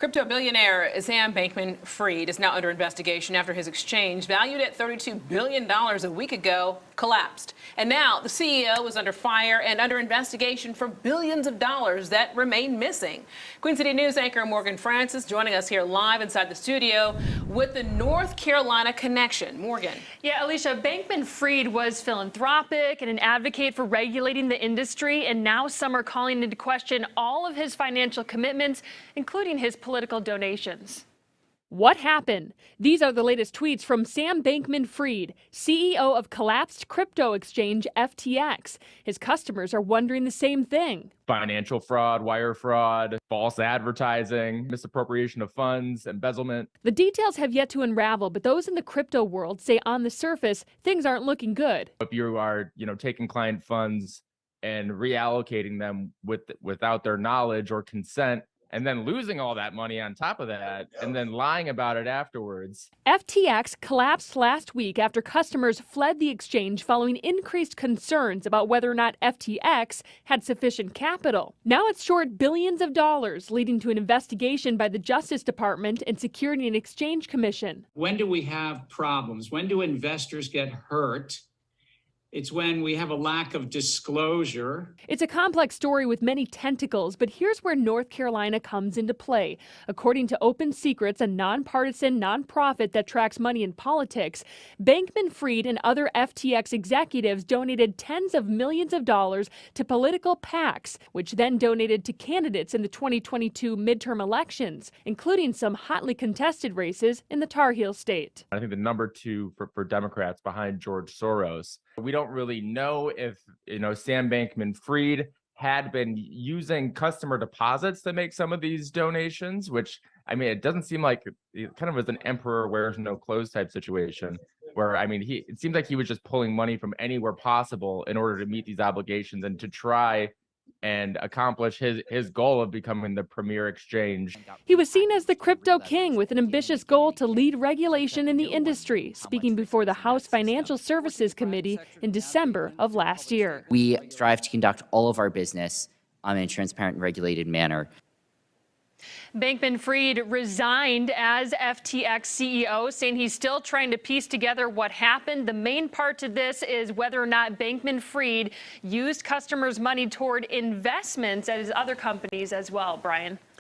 Crypto billionaire Sam Bankman-Fried is now under investigation after his exchange, valued at $32 billion a week ago, collapsed. And now the CEO is under fire and under investigation for billions of dollars that remain missing. Queen City News anchor Morgan Francis joining us here live inside the studio with the North Carolina connection. Morgan. Yeah, Alicia, Bankman-Fried was philanthropic and an advocate for regulating the industry, and now some are calling into question all of his financial commitments, including his political donations. What happened? These are the latest tweets from Sam Bankman-Fried, CEO of collapsed crypto exchange FTX. His customers are wondering the same thing. Financial fraud, wire fraud, false advertising, misappropriation of funds, embezzlement. The details have yet to unravel, but those in the crypto world say on the surface, things aren't looking good. If you are, taking client funds and reallocating them without their knowledge or consent, and then losing all that money on top of that, and then lying about it afterwards. FTX collapsed last week after customers fled the exchange following increased concerns about whether or not FTX had sufficient capital. Now it's short billions of dollars, leading to an investigation by the Justice Department and Security and Exchange Commission. When do we have problems? When do investors get hurt? It's when we have a lack of disclosure. It's a complex story with many tentacles, but here's where North Carolina comes into play. According to Open Secrets, a nonpartisan nonprofit that tracks money in politics, Bankman-Fried and other FTX executives donated tens of millions of dollars to political PACs, which then donated to candidates in the 2022 midterm elections, including some hotly contested races in the Tar Heel state. I think the number two for Democrats behind George Soros. We don't really know if, Sam Bankman-Fried had been using customer deposits to make some of these donations, which, it doesn't seem like it kind of was an emperor wears no clothes type situation where, it seems like he was just pulling money from anywhere possible in order to meet these obligations and to try and accomplish his goal of becoming the premier exchange. He was seen as the crypto king with an ambitious goal to lead regulation in the industry, speaking before the House Financial Services Committee in December of last year. We strive to conduct all of our business in a transparent and regulated manner. Bankman-Fried resigned as FTX CEO, saying he's still trying to piece together what happened. The main part to this is whether or not Bankman-Fried used customers' money toward investments at his other companies as well, Brian.